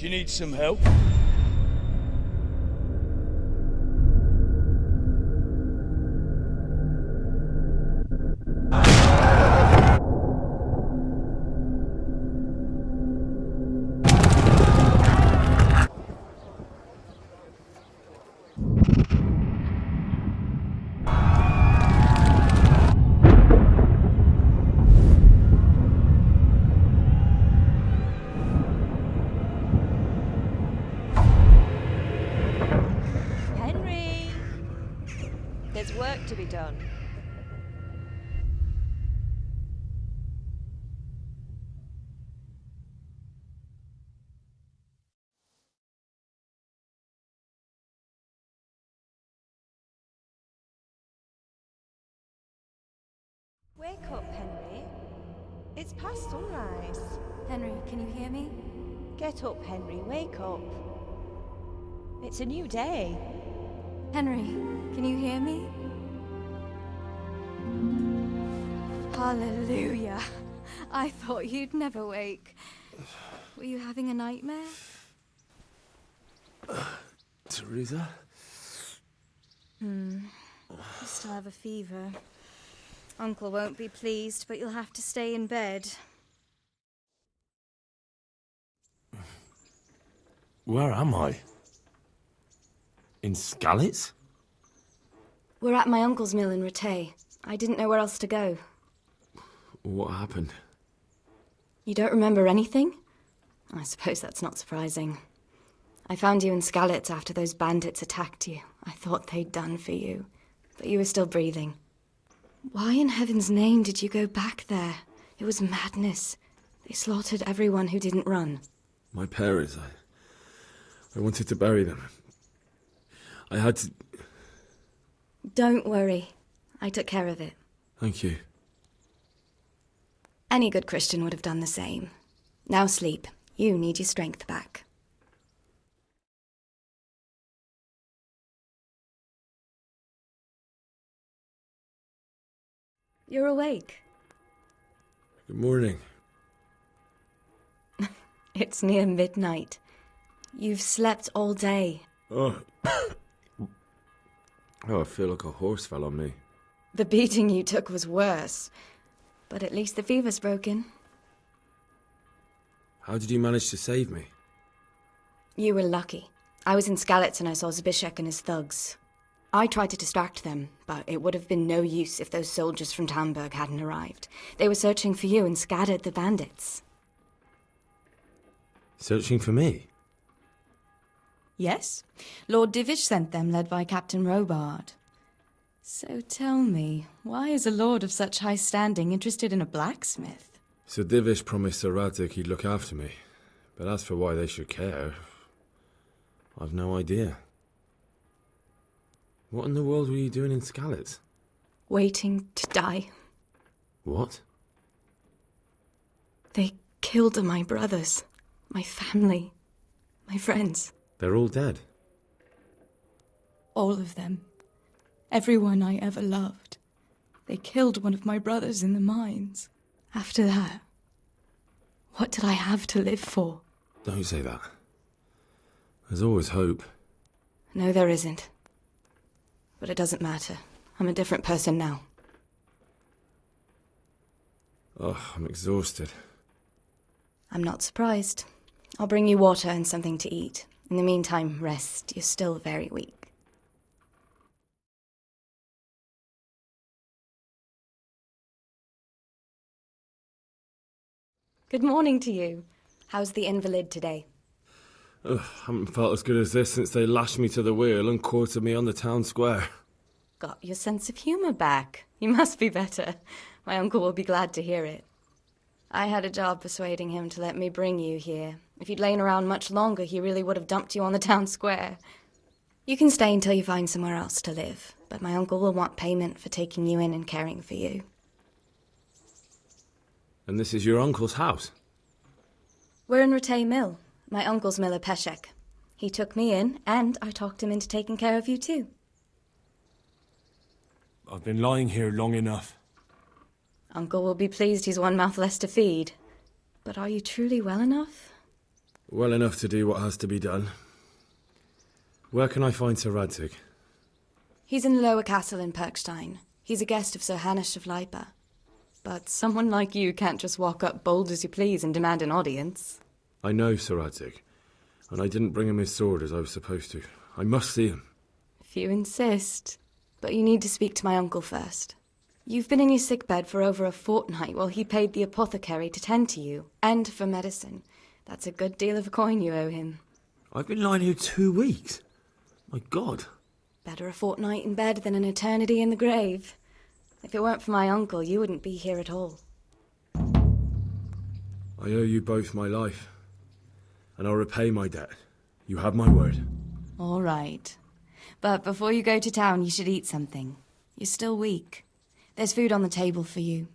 Do you need some help? There's work to be done. Wake up, Henry. It's past sunrise. Henry, can you hear me? Get up, Henry. Wake up. It's a new day. Henry, can you hear me? Hallelujah. I thought you'd never wake. Were you having a nightmare? Teresa? You still have a fever. Uncle won't be pleased, but you'll have to stay in bed. Where am I? In Skalitz? We're at my uncle's mill in Ratay. I didn't know where else to go. What happened? You don't remember anything? I suppose that's not surprising. I found you in Skalitz after those bandits attacked you. I thought they'd done for you, but you were still breathing. Why in heaven's name did you go back there? It was madness. They slaughtered everyone who didn't run. My parents, I wanted to bury them. I had to... Don't worry. I took care of it. Thank you. Any good Christian would have done the same. Now sleep. You need your strength back. You're awake. Good morning. It's near midnight. You've slept all day. Oh. Oh, I feel like a horse fell on me. The beating you took was worse. But at least the fever's broken. How did you manage to save me? You were lucky. I was in Skalitz and I saw Zbyszek and his thugs. I tried to distract them, but it would have been no use if those soldiers from Tamburg hadn't arrived. They were searching for you and scattered the bandits. Searching for me? Yes. Lord Divish sent them, led by Captain Robard. So tell me, why is a lord of such high standing interested in a blacksmith? Sir Divish promised Sir Radzik he'd look after me. But as for why they should care, I've no idea. What in the world were you doing in Skalitz? Waiting to die. What? They killed my brothers, my family, my friends. They're all dead. All of them. Everyone I ever loved. They killed one of my brothers in the mines. After that, what did I have to live for? Don't say that. There's always hope. No, there isn't. But it doesn't matter. I'm a different person now. Oh, I'm exhausted. I'm not surprised. I'll bring you water and something to eat. In the meantime, rest. You're still very weak. Good morning to you. How's the invalid today? Ugh, haven't felt as good as this since they lashed me to the wheel and quartered me on the town square. Got your sense of humour back. You must be better. My uncle will be glad to hear it. I had a job persuading him to let me bring you here. If you'd lain around much longer, he really would have dumped you on the town square. You can stay until you find somewhere else to live, but my uncle will want payment for taking you in and caring for you. And this is your uncle's house? We're in Ratay Mill. My uncle's miller Peshek. He took me in, and I talked him into taking care of you too. I've been lying here long enough. Uncle will be pleased he's one mouth less to feed. But are you truly well enough? Well enough to do what has to be done. Where can I find Sir Radzig? He's in the lower castle in Perkstein. He's a guest of Sir Hanush of Leipa. But someone like you can't just walk up bold as you please and demand an audience. I know Sir Radzig, and I didn't bring him his sword as I was supposed to. I must see him. If you insist. But you need to speak to my uncle first. You've been in your sickbed for over a fortnight while he paid the apothecary to tend to you, and for medicine. That's a good deal of coin you owe him. I've been lying here 2 weeks. My God. Better a fortnight in bed than an eternity in the grave. If it weren't for my uncle, you wouldn't be here at all. I owe you both my life, and I'll repay my debt. You have my word. All right. But before you go to town, you should eat something. You're still weak. There's food on the table for you.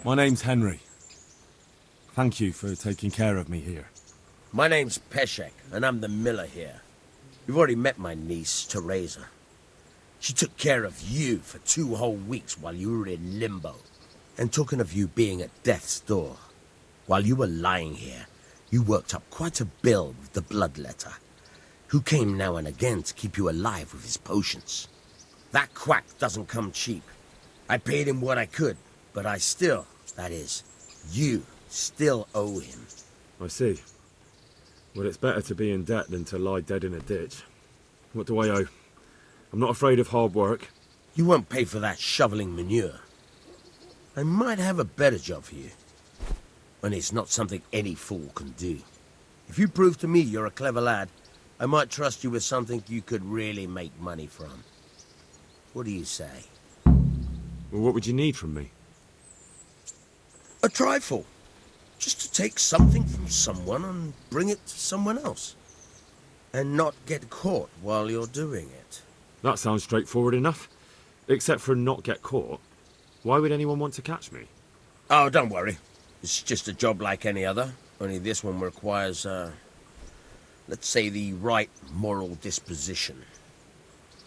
My name's Henry. Thank you for taking care of me here. My name's Peshek, and I'm the miller here. You've already met my niece, Teresa. She took care of you for 2 whole weeks while you were in limbo. And talking of you being at death's door, while you were lying here, you worked up quite a bill with the bloodletter, who came now and again to keep you alive with his potions. That quack doesn't come cheap. I paid him what I could, but I still, that is, you still owe him. I see. Well, it's better to be in debt than to lie dead in a ditch. What do I owe? I'm not afraid of hard work. You won't pay for that shoveling manure. I might have a better job for you. And it's not something any fool can do. If you prove to me you're a clever lad, I might trust you with something you could really make money from. What do you say? Well, what would you need from me? A trifle. Just to take something from someone and bring it to someone else. And not get caught while you're doing it. That sounds straightforward enough. Except for not get caught. Why would anyone want to catch me? Oh, don't worry. It's just a job like any other. Only this one requires, let's say, the right moral disposition.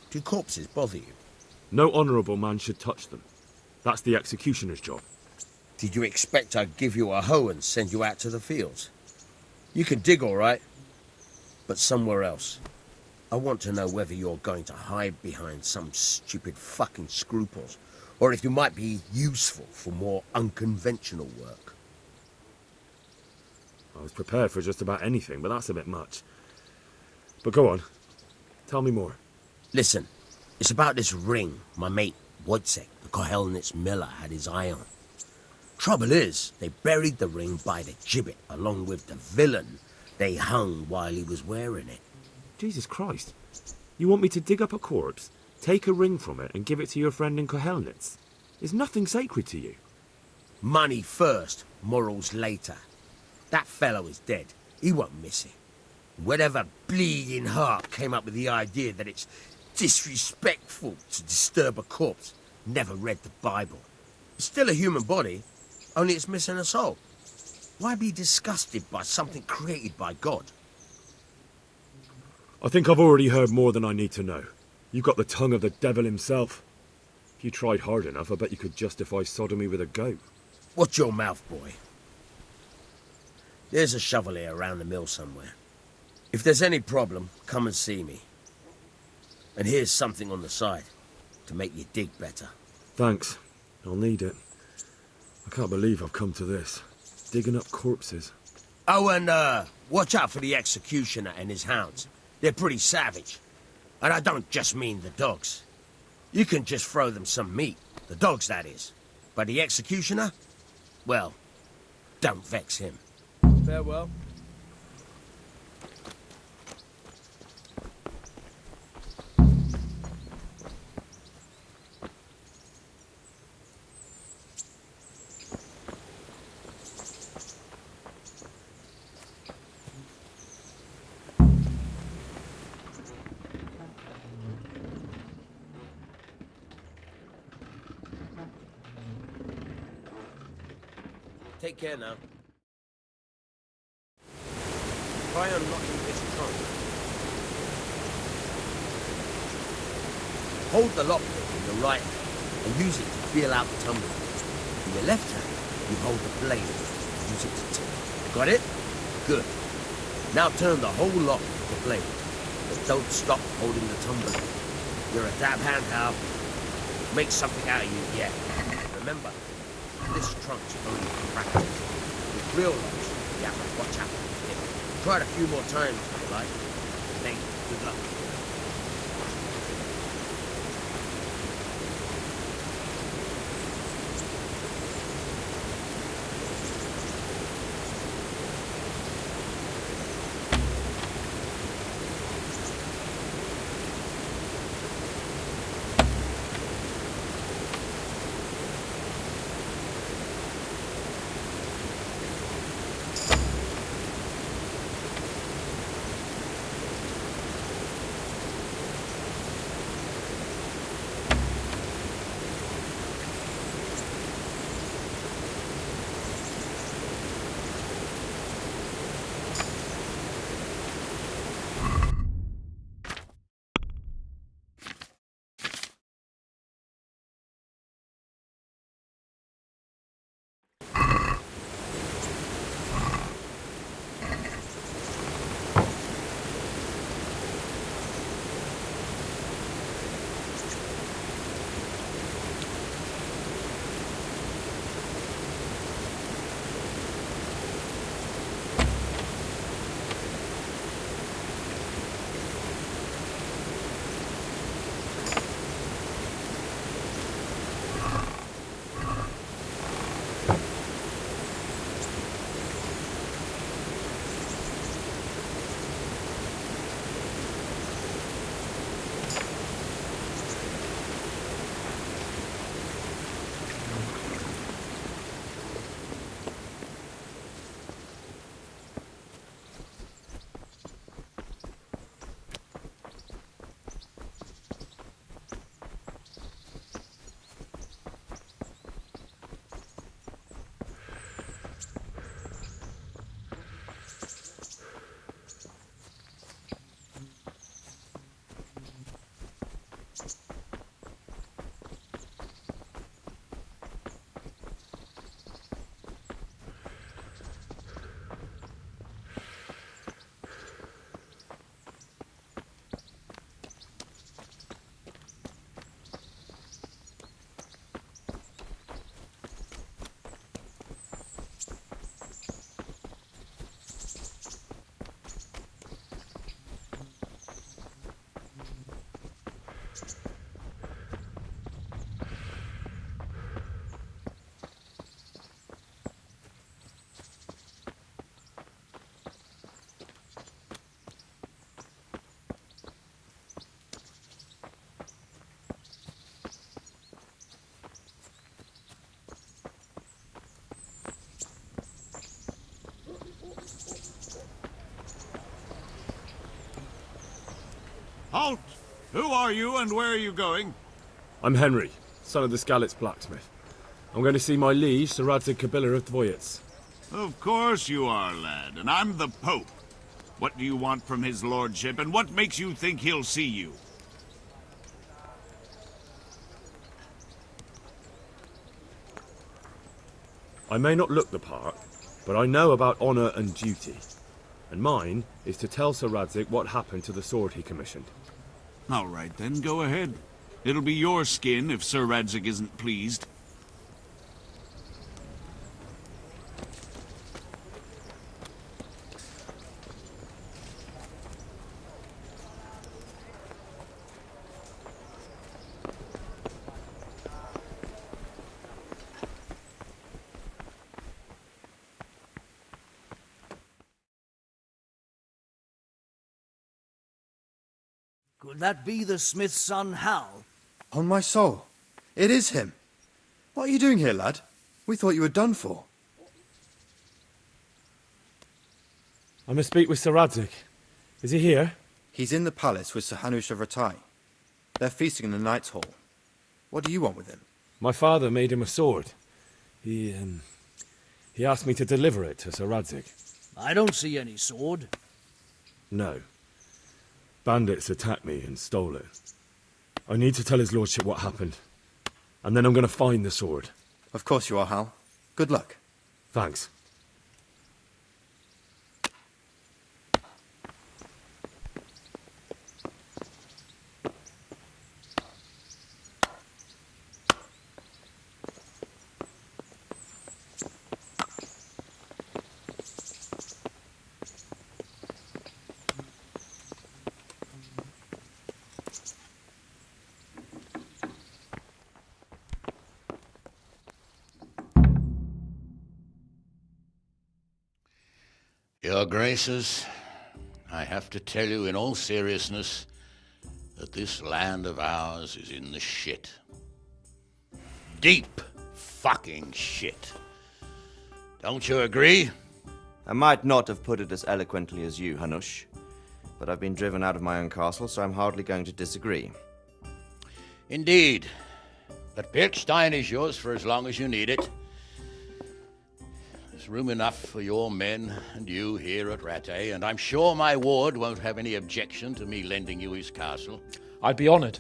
Do corpses bother you? No honourable man should touch them. That's the executioner's job. Did you expect I'd give you a hoe and send you out to the fields? You can dig all right, but somewhere else. I want to know whether you're going to hide behind some stupid fucking scruples, or if you might be useful for more unconventional work. I was prepared for just about anything, but that's a bit much. But go on. Tell me more. Listen, it's about this ring my mate Wojciech, the Kohelnitz miller, had his eye on. Trouble is, they buried the ring by the gibbet along with the villain they hung while he was wearing it. Jesus Christ. You want me to dig up a corpse, take a ring from it, and give it to your friend in Kohelnitz? Is nothing sacred to you? Money first, morals later. That fellow is dead. He won't miss it. Whatever bleeding heart came up with the idea that it's disrespectful to disturb a corpse never read the Bible. It's still a human body, only it's missing a soul. Why be disgusted by something created by God? I think I've already heard more than I need to know. You've got the tongue of the devil himself. If you tried hard enough, I bet you could justify sodomy with a goat. Watch your mouth, boy. There's a shovel here around the mill somewhere. If there's any problem, come and see me. And here's something on the side to make you dig better. Thanks. I'll need it. I can't believe I've come to this. Digging up corpses. Oh, and watch out for the executioner and his hounds. They're pretty savage. And I don't just mean the dogs. You can just throw them some meat. The dogs, that is. But the executioner? Well, don't vex him. Farewell. Take care now. Try unlocking this trunk. Hold the lockpick in your right hand and use it to feel out the tumbler. In your left hand, you hold the blade and use it to tip. Got it? Good. Now turn the whole lock with the blade, but don't stop holding the tumbler. You're a dab hand, Hal. Make something out of you yet. Remember, this trunk's only for practice. With real locks, you have to watch out for the pick. Try it a few more times if you like. Then, good luck. Halt! Who are you and where are you going? I'm Henry, son of the Skalitz blacksmith. I'm going to see my liege, Sir Radzig Kabiller of Dvoyitz. Of course you are, lad, and I'm the Pope. What do you want from his lordship, and what makes you think he'll see you? I may not look the part, but I know about honour and duty. And mine is to tell Sir Radzig what happened to the sword he commissioned. All right, then, go ahead. It'll be your skin if Sir Radzig isn't pleased. Could that be the smith's son, Hal? On my soul, it is him. What are you doing here, lad? We thought you were done for. I must speak with Sir Radzig. Is he here? He's in the palace with Sir Hanush of Ratai. They're feasting in the Knight's Hall. What do you want with him? My father made him a sword. He asked me to deliver it to Sir Radzig. I don't see any sword. No. Bandits attacked me and stole it. I need to tell his lordship what happened. And then I'm going to find the sword. Of course you are, Hal. Good luck. Thanks. Your Graces, I have to tell you in all seriousness that this land of ours is in the shit. Deep fucking shit. Don't you agree? I might not have put it as eloquently as you, Hanush, but I've been driven out of my own castle, so I'm hardly going to disagree. Indeed. But Birkstein is yours for as long as you need it. There's room enough for your men and you here at Rattay, and I'm sure my ward won't have any objection to me lending you his castle. I'd be honoured.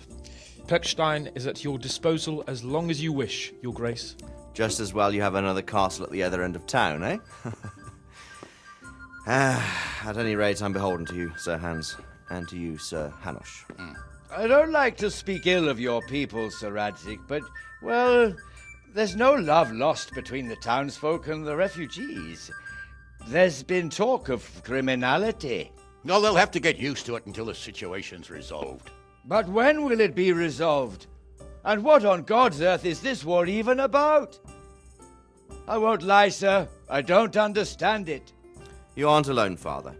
Birkstein is at your disposal as long as you wish, Your Grace. Just as well you have another castle at the other end of town, eh? At any rate, I'm beholden to you, Sir Hans, and to you, Sir Hanush. I don't like to speak ill of your people, Sir Radzig, but, well, there's no love lost between the townsfolk and the refugees. There's been talk of criminality. No, they'll have to get used to it until the situation's resolved. But when will it be resolved? And what on God's earth is this war even about? I won't lie, sir. I don't understand it. You aren't alone, Father.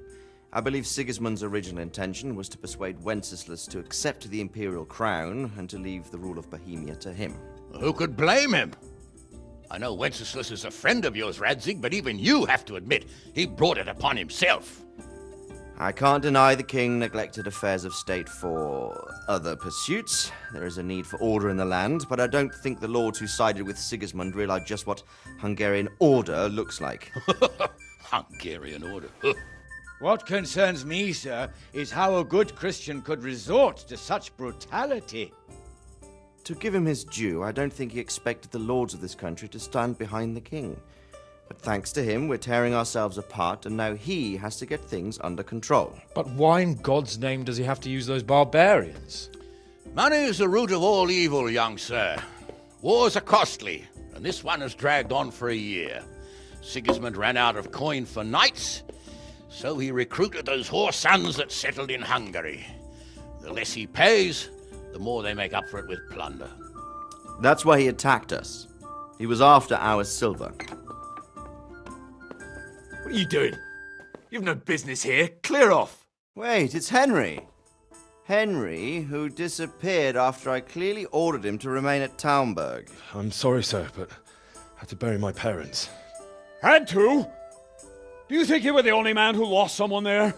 I believe Sigismund's original intention was to persuade Wenceslas to accept the imperial crown and to leave the rule of Bohemia to him. Who could blame him? I know Wenceslas is a friend of yours, Radzig, but even you have to admit he brought it upon himself. I can't deny the king neglected affairs of state for other pursuits. There is a need for order in the land, but I don't think the lords who sided with Sigismund realized just what Hungarian order looks like. Hungarian order? What concerns me, sir, is how a good Christian could resort to such brutality. To give him his due, I don't think he expected the lords of this country to stand behind the king. But thanks to him, we're tearing ourselves apart, and now he has to get things under control. But why in God's name does he have to use those barbarians? Money is the root of all evil, young sir. Wars are costly, and this one has dragged on for a year. Sigismund ran out of coin for knights, so he recruited those whore sons that settled in Hungary. The less he pays, the more they make up for it with plunder. That's why he attacked us. He was after our silver. What are you doing? You've no business here. Clear off. Wait, it's Henry. Henry, who disappeared after I clearly ordered him to remain at Taunberg. I'm sorry, sir, but I had to bury my parents. Had to? Do you think you were the only man who lost someone there?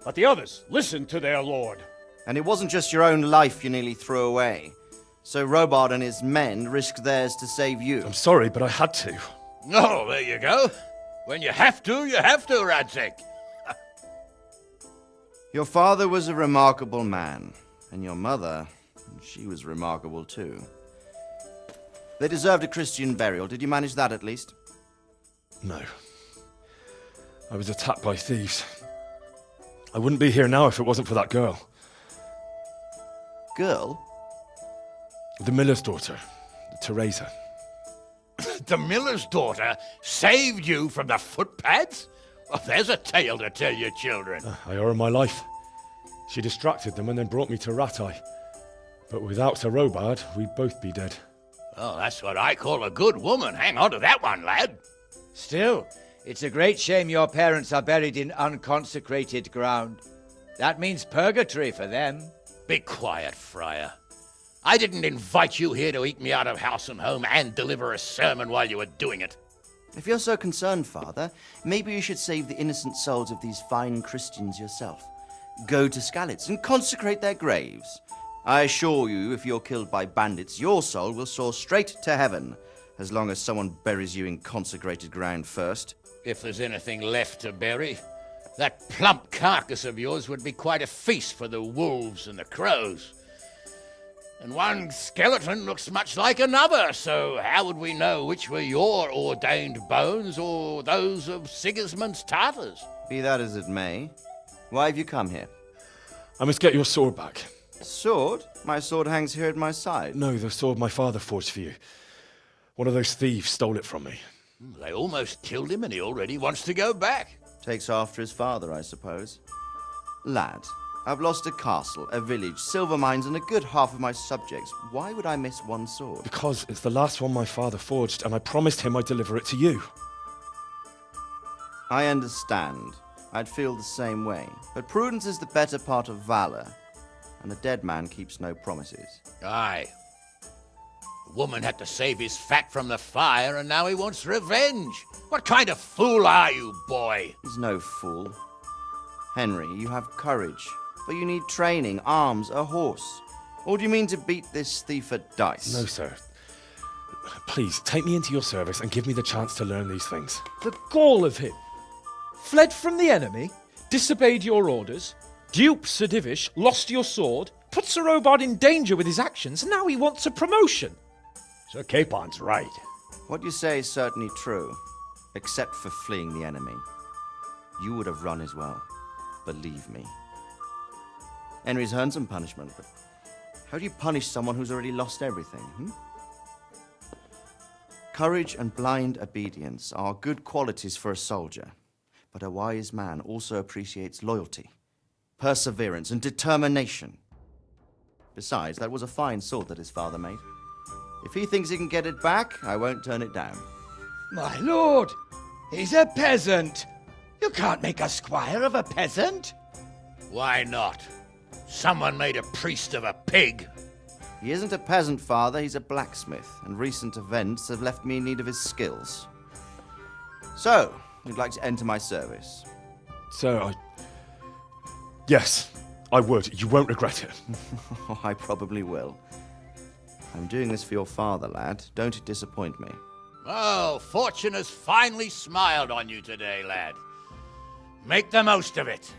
But the others listened to their lord. And it wasn't just your own life you nearly threw away. So Robard and his men risked theirs to save you. I'm sorry, but I had to. Oh, there you go. When you have to, Radzig. Your father was a remarkable man, and your mother, she was remarkable too. They deserved a Christian burial. Did you manage that at least? No. I was attacked by thieves. I wouldn't be here now if it wasn't for that girl. Girl? The miller's daughter, Teresa. The miller's daughter saved you from the footpads? Well, there's a tale to tell your children. I owe her my life. She distracted them and then brought me to Rattay. But without Sir Robard, we'd both be dead. Oh, that's what I call a good woman. Hang on to that one, lad. Still, it's a great shame your parents are buried in unconsecrated ground. That means purgatory for them. Be quiet, Friar. I didn't invite you here to eat me out of house and home and deliver a sermon while you were doing it. If you're so concerned, Father, maybe you should save the innocent souls of these fine Christians yourself. Go to Skalitz and consecrate their graves. I assure you, if you're killed by bandits, your soul will soar straight to heaven, as long as someone buries you in consecrated ground first. If there's anything left to bury, that plump carcass of yours would be quite a feast for the wolves and the crows. And one skeleton looks much like another, so how would we know which were your ordained bones or those of Sigismund's Tartars? Be that as it may, why have you come here? I must get your sword back. Sword? My sword hangs here at my side. No, the sword my father forged for you. One of those thieves stole it from me. They almost killed him and he already wants to go back. Takes after his father, I suppose. Lad, I've lost a castle, a village, silver mines, and a good half of my subjects. Why would I miss one sword? Because it's the last one my father forged, and I promised him I'd deliver it to you. I understand. I'd feel the same way. But prudence is the better part of valor, and a dead man keeps no promises. Aye. The woman had to save his fat from the fire, and now he wants revenge. What kind of fool are you, boy? He's no fool. Henry, you have courage, but you need training, arms, a horse. Or do you mean to beat this thief at dice? No, sir. Please, take me into your service and give me the chance to learn these things. The gall of him. Fled from the enemy, disobeyed your orders, duped Sir Divish, lost your sword, put Sir Robard in danger with his actions, and now he wants a promotion. Sir Capon's right. What you say is certainly true, except for fleeing the enemy. You would have run as well, believe me. Henry's earned some punishment, but how do you punish someone who's already lost everything, Courage and blind obedience are good qualities for a soldier, but a wise man also appreciates loyalty, perseverance, and determination. Besides, that was a fine sword that his father made. If he thinks he can get it back, I won't turn it down. My lord, he's a peasant. You can't make a squire of a peasant. Why not? Someone made a priest of a pig. He isn't a peasant, Father. He's a blacksmith, and recent events have left me in need of his skills. So, you'd like to enter my service? Sir, Yes, I would. You won't regret it. Oh, I probably will. I'm doing this for your father, lad. Don't it disappoint me. Oh, fortune has finally smiled on you today, lad. Make the most of it.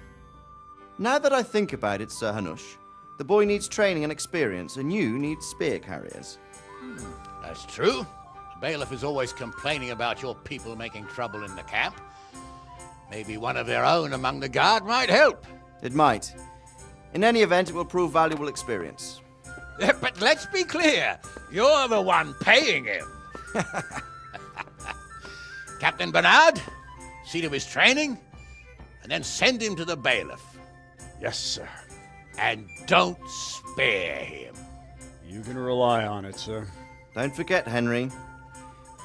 Now that I think about it, Sir Hanush, the boy needs training and experience, and you need spear carriers. That's true. The bailiff is always complaining about your people making trouble in the camp. Maybe one of their own among the guard might help. It might. In any event, it will prove valuable experience. But let's be clear, you're the one paying him. Captain Bernard, see to his training, and then send him to the bailiff. Yes, sir. And don't spare him. You can rely on it, sir. Don't forget, Henry.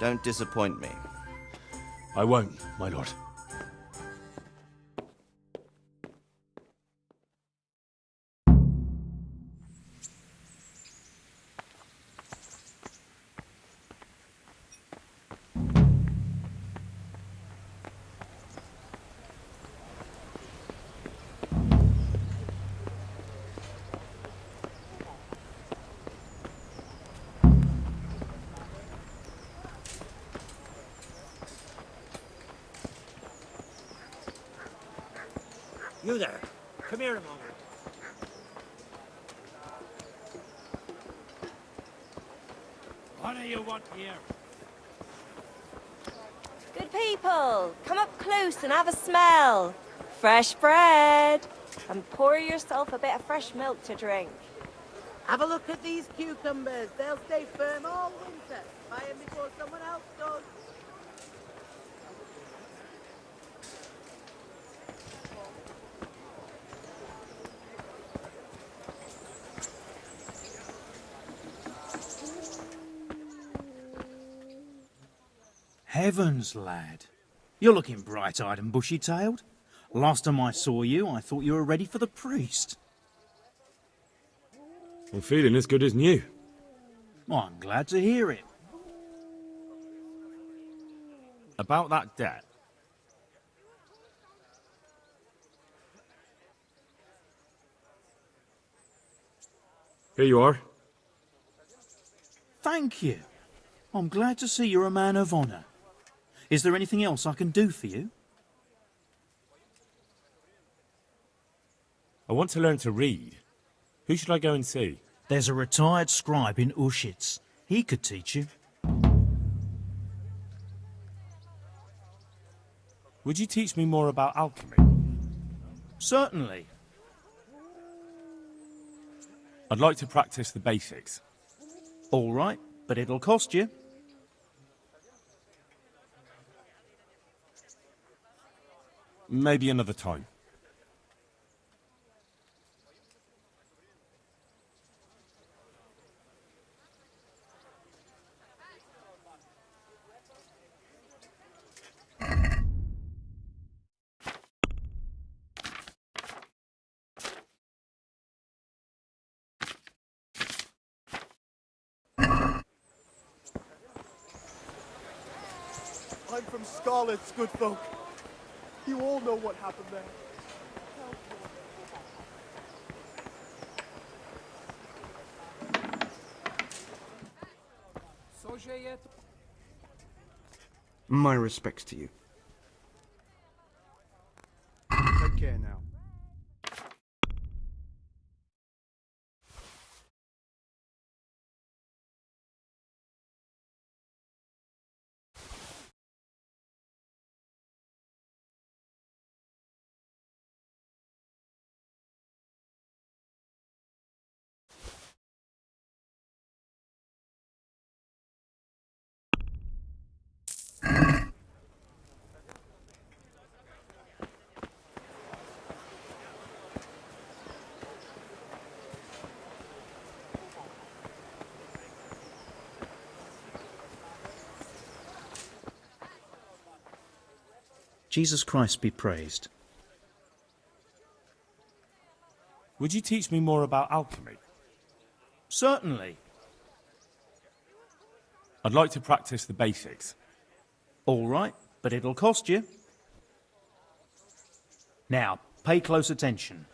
Don't disappoint me. I won't, my lord. You there. Come here a moment. What do you want here? Good people, come up close and have a smell. Fresh bread. And pour yourself a bit of fresh milk to drink. Have a look at these cucumbers. They'll stay firm all winter. Buy them before someone else does. Heavens, lad. You're looking bright-eyed and bushy-tailed. Last time I saw you, I thought you were ready for the priest. I'm feeling as good as new. Well, I'm glad to hear it. About that debt. Here you are. Thank you. I'm glad to see you're a man of honour. Is there anything else I can do for you? I want to learn to read. Who should I go and see? There's a retired scribe in Ushitz. He could teach you. Would you teach me more about alchemy? Certainly. I'd like to practice the basics. All right, but it'll cost you. Maybe another time. I'm from Scarlet's, good folk. You all know what happened there. My respects to you. Take care now. Jesus Christ be praised. Would you teach me more about alchemy? Certainly. I'd like to practice the basics. All right, but it'll cost you. Now, pay close attention.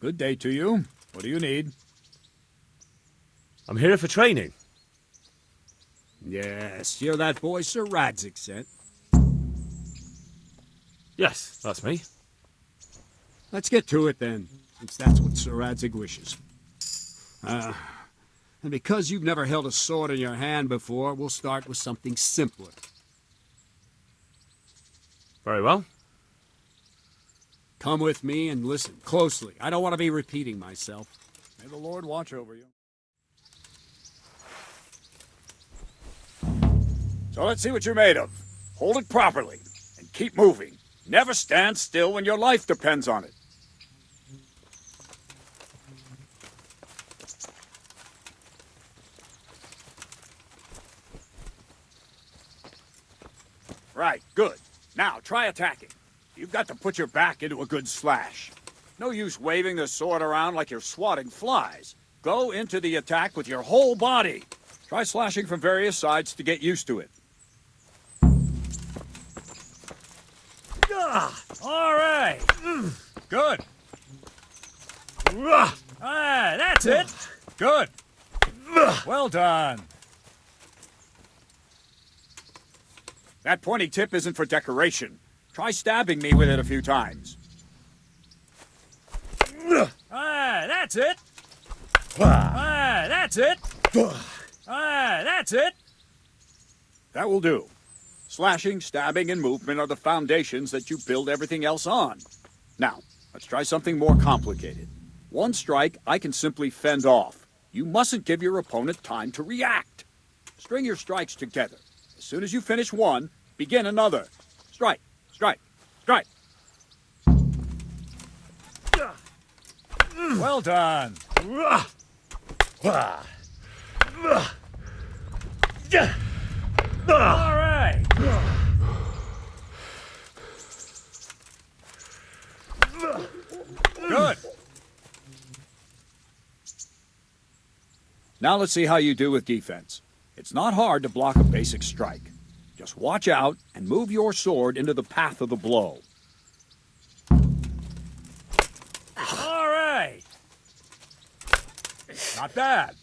Good day to you. What do you need? I'm here for training. Yes, you're that boy Sir Radzig sent. Yes, that's me. Let's get to it then, since that's what Sir Radzig wishes. And because you've never held a sword in your hand before, we'll start with something simpler. Very well. Come with me and listen closely. I don't want to be repeating myself. May the Lord watch over you. So let's see what you're made of. Hold it properly and keep moving. Never stand still when your life depends on it. Right, good. Now, try attacking. You've got to put your back into a good slash. No use waving the sword around like you're swatting flies. Go into the attack with your whole body. Try slashing from various sides to get used to it. All right. Good. That's it. Good. Well done. That pointy tip isn't for decoration. Try stabbing me with it a few times. That's it. That's it. That's it. That will do. Slashing, stabbing, and movement are the foundations that you build everything else on. Now, let's try something more complicated. One strike I can simply fend off. You mustn't give your opponent time to react. String your strikes together. As soon as you finish one, begin another. Strike, strike, strike. Well done. All right. Good. Now let's see how you do with defense. It's not hard to block a basic strike. Just watch out and move your sword into the path of the blow. All right. Not bad.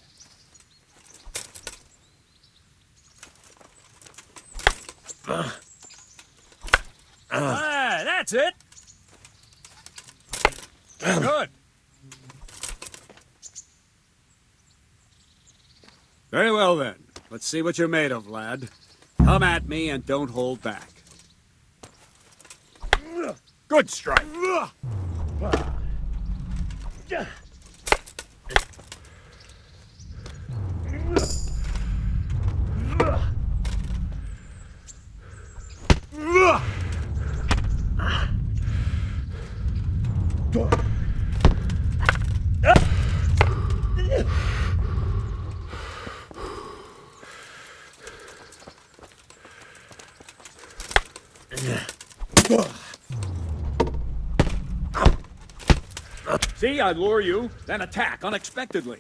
That's it. Good. Very well then. Let's see what you're made of, lad. Come at me and don't hold back. Good strike. See, I lure you, then attack unexpectedly.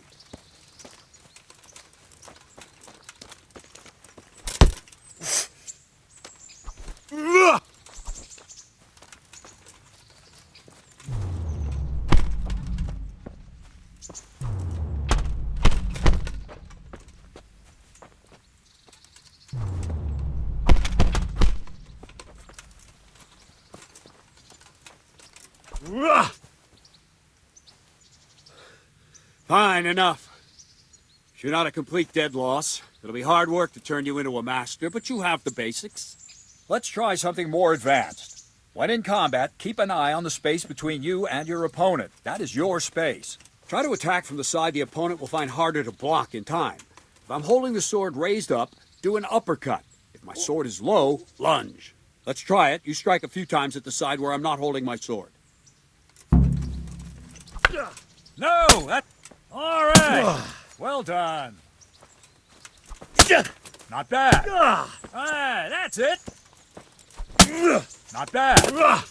Fine, enough. You're not a complete dead loss. It'll be hard work to turn you into a master, but you have the basics. Let's try something more advanced. When in combat, keep an eye on the space between you and your opponent. That is your space. Try to attack from the side the opponent will find harder to block in time. If I'm holding the sword raised up, do an uppercut. If my sword is low, lunge. Let's try it. You strike a few times at the side where I'm not holding my sword. No! That... All right. Well done. Not bad. That's it. Not bad.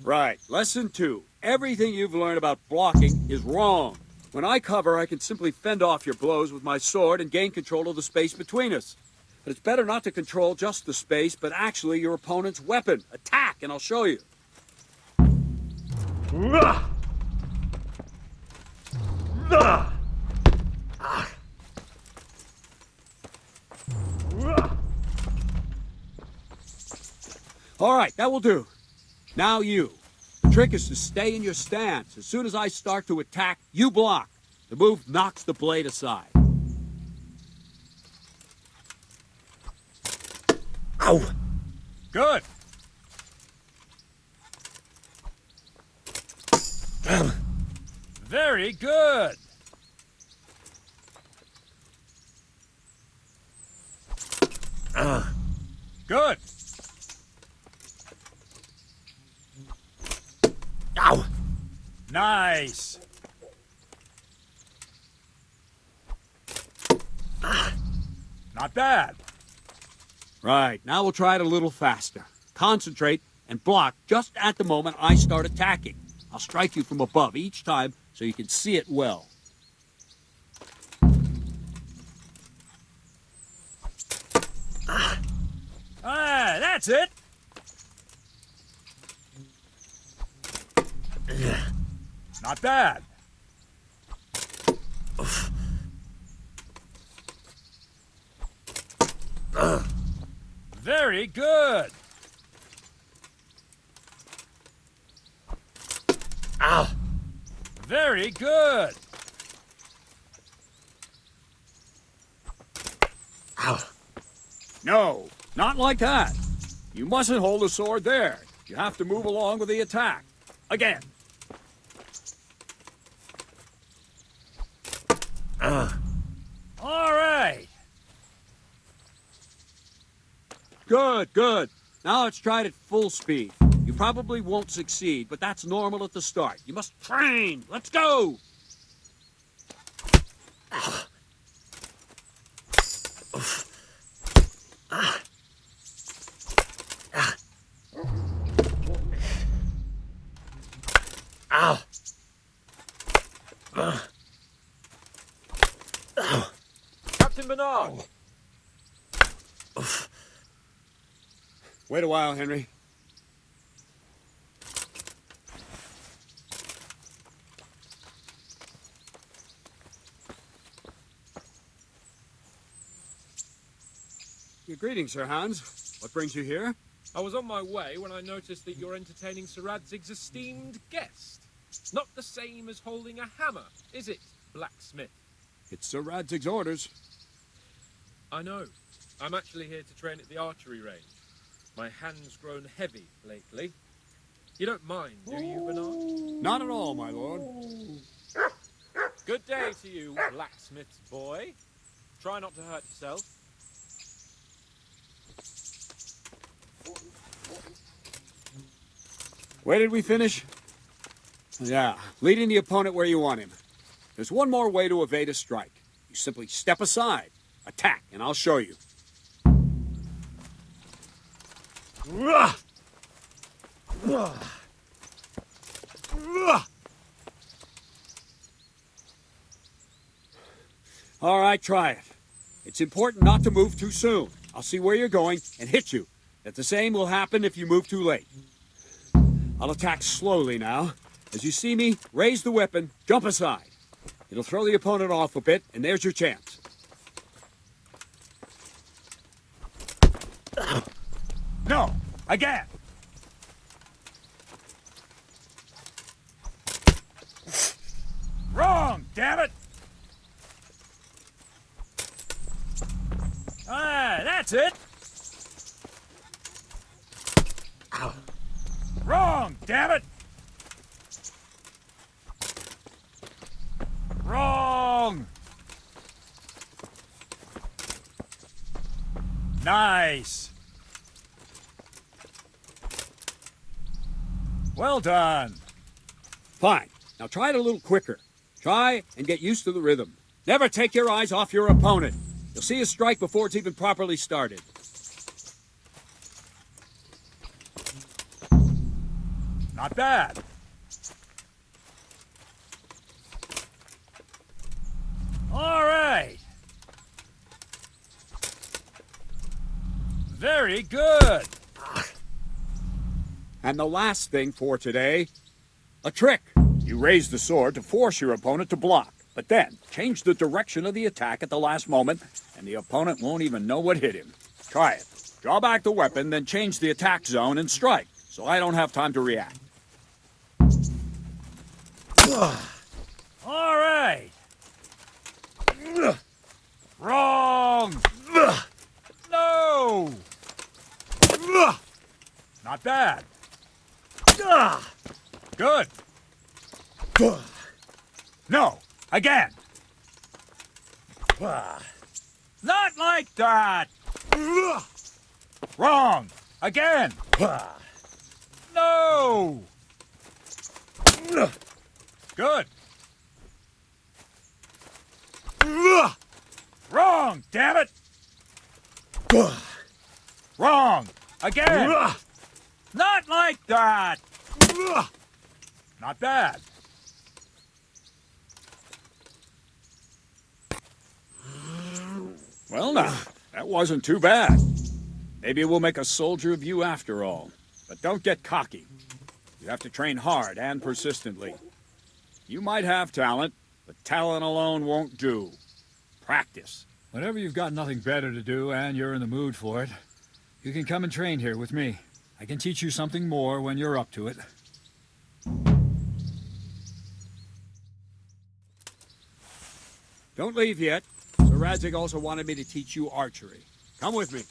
Right. Lesson 2. Everything you've learned about blocking is wrong. When I cover, I can simply fend off your blows with my sword and gain control of the space between us. But it's better not to control just the space, but actually your opponent's weapon. Attack, and I'll show you. All right, that will do. Now you. The trick is to stay in your stance. As soon as I start to attack, you block. The move knocks the blade aside. Ow! Good. Very good. Good. Ow! Nice. Not bad. Right, now we'll try it a little faster. Concentrate and block just at the moment I start attacking. I'll strike you from above each time so you can see it well. Ah, that's it. Not bad. Very good. Ow! Very good. Ow! No, not like that. You mustn't hold the sword there. You have to move along with the attack. Again. All right. Good, good. Now let's try it at full speed. You probably won't succeed, but that's normal at the start. You must train. Let's go. Ow! Captain Bernard! Wait a while, Henry. Greetings, Sir Hans. What brings you here? I was on my way when I noticed that you're entertaining Sir Radzig's esteemed guest. Not the same as holding a hammer, is it, blacksmith? It's Sir Radzig's orders. I know. I'm actually here to train at the archery range. My hand's grown heavy lately. You don't mind, do you, Bernard? Not at all, my lord. Good day to you, blacksmith's boy. Try not to hurt yourself. Where did we finish? Yeah, leading the opponent where you want him. There's one more way to evade a strike. You simply step aside, attack, and I'll show you. All right, try it. It's important not to move too soon. I'll see where you're going and hit you. That the same will happen if you move too late. I'll attack slowly now. As you see me, raise the weapon, jump aside. It'll throw the opponent off a bit, and there's your chance. No, again. Wrong, damn it! Ah, that's it. Ow. Wrong, damn it! Wrong! Nice! Well done. Fine. Now try it a little quicker. Try and get used to the rhythm. Never take your eyes off your opponent. You'll see a strike before it's even properly started. Not bad. All right. Very good. And the last thing for today, a trick. You raise the sword to force your opponent to block. But then, change the direction of the attack at the last moment, and the opponent won't even know what hit him. Try it. Draw back the weapon, then change the attack zone and strike, so I don't have time to react. All right. Wrong! No! Not bad. Good. No, again. Not like that. Wrong. Again. No. Good. Wrong, damn it. Wrong. Again. Not like that. Not bad. Well, now, that wasn't too bad. Maybe we'll make a soldier of you after all. But don't get cocky. You have to train hard and persistently. You might have talent, but talent alone won't do. Practice. Whenever you've got nothing better to do and you're in the mood for it, you can come and train here with me. I can teach you something more when you're up to it. Don't leave yet. Sir Radzig also wanted me to teach you archery. Come with me.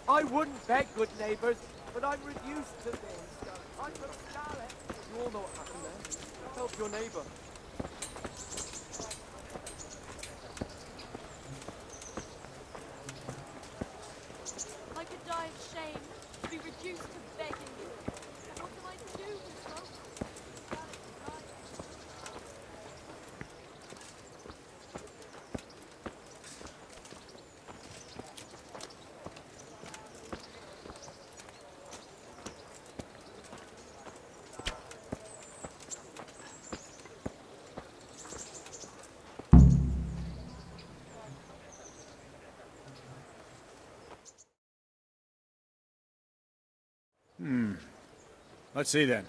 I wouldn't beg, good neighbours, but I'm reduced to this. I'm from Scarlet. You all know what happened there. Help your neighbour. I could die of shame to be reduced to begging you. What can I do with both? Let's see then.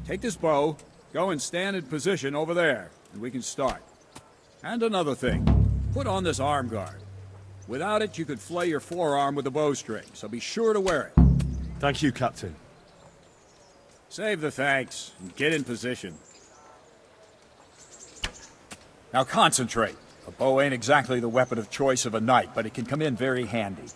Take this bow, go and stand in position over there, and we can start. And another thing, put on this arm guard. Without it, you could flay your forearm with a bowstring, so be sure to wear it. Thank you, Captain. Save the thanks, and get in position. Now concentrate. A bow ain't exactly the weapon of choice of a knight, but it can come in very handy.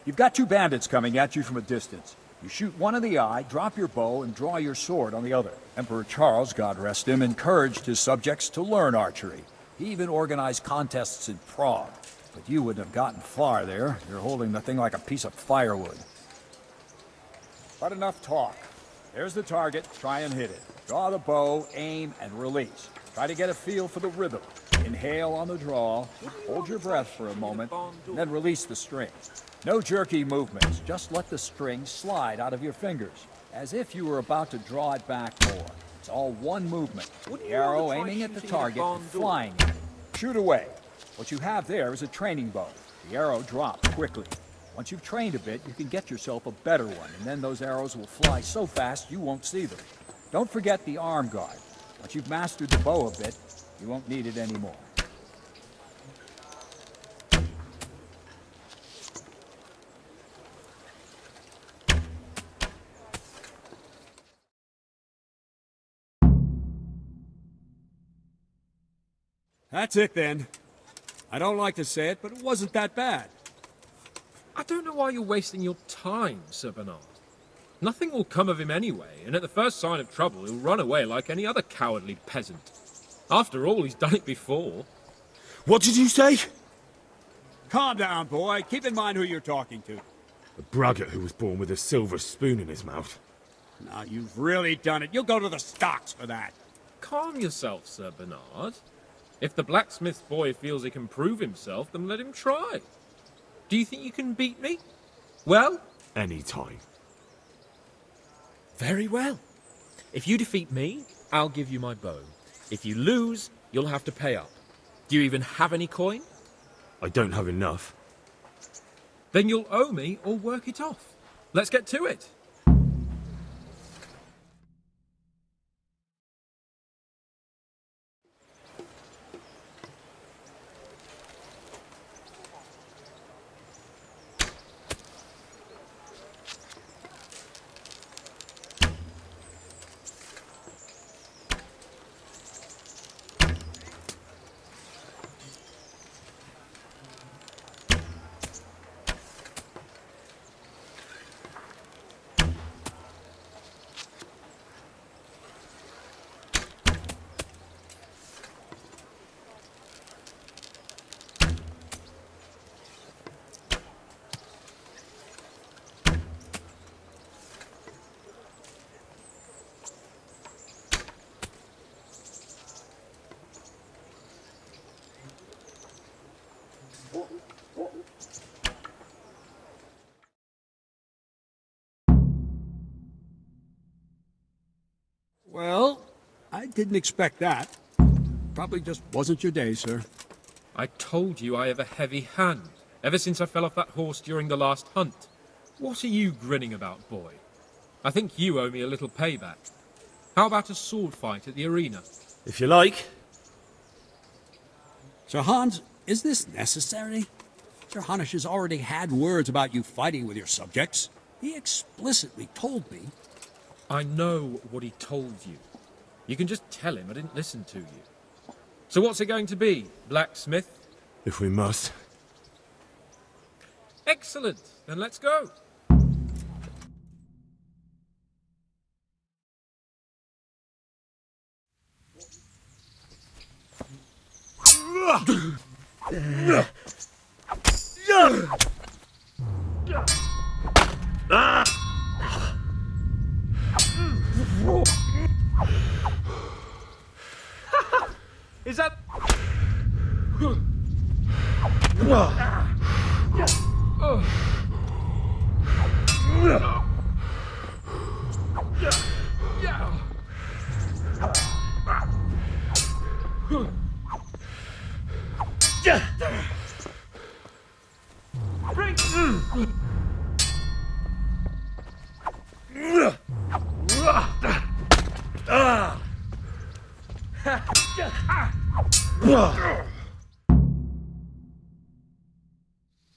You've got two bandits coming at you from a distance. You shoot one in the eye, drop your bow, and draw your sword on the other. Emperor Charles, God rest him, encouraged his subjects to learn archery. He even organized contests in Prague. But you wouldn't have gotten far there. You're holding the thing like a piece of firewood. But enough talk. There's the target. Try and hit it. Draw the bow, aim, and release. Try to get a feel for the rhythm. Inhale on the draw, hold your breath for a moment, and then release the string. No jerky movements, just let the string slide out of your fingers, as if you were about to draw it back more. It's all one movement, the arrow aiming at the target and flying at it. Shoot away. What you have there is a training bow. The arrow drops quickly. Once you've trained a bit, you can get yourself a better one, and then those arrows will fly so fast you won't see them. Don't forget the arm guard. Once you've mastered the bow a bit, you won't need it anymore. That's it then. I don't like to say it, but it wasn't that bad. I don't know why you're wasting your time, Sir Bernard. Nothing will come of him anyway, and at the first sign of trouble he'll run away like any other cowardly peasant. After all, he's done it before. What did you say? Calm down, boy. Keep in mind who you're talking to. A braggart who was born with a silver spoon in his mouth. Now, you've really done it. You'll go to the stocks for that. Calm yourself, Sir Bernard. If the blacksmith boy feels he can prove himself, then let him try. Do you think you can beat me? Well? Any time. Very well. If you defeat me, I'll give you my bow. If you lose, you'll have to pay up. Do you even have any coin? I don't have enough. Then you'll owe me or work it off. Let's get to it. Well, I didn't expect that. Probably just wasn't your day, sir. I told you I have a heavy hand, ever since I fell off that horse during the last hunt. What are you grinning about, boy? I think you owe me a little payback. How about a sword fight at the arena? If you like. Sir Hans, is this necessary? Sir Hanush has already had words about you fighting with your subjects. He explicitly told me. I know what he told you. You can just tell him I didn't listen to you. So what's it going to be, blacksmith? If we must. Excellent. Then let's go. Is that...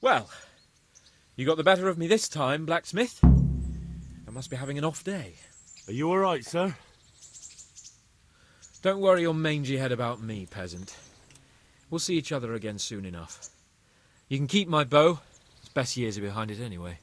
Well, you got the better of me this time, blacksmith. I must be having an off day. Are you all right, sir? Don't worry your mangy head about me, peasant. We'll see each other again soon enough. You can keep my bow. Its best years are behind it anyway.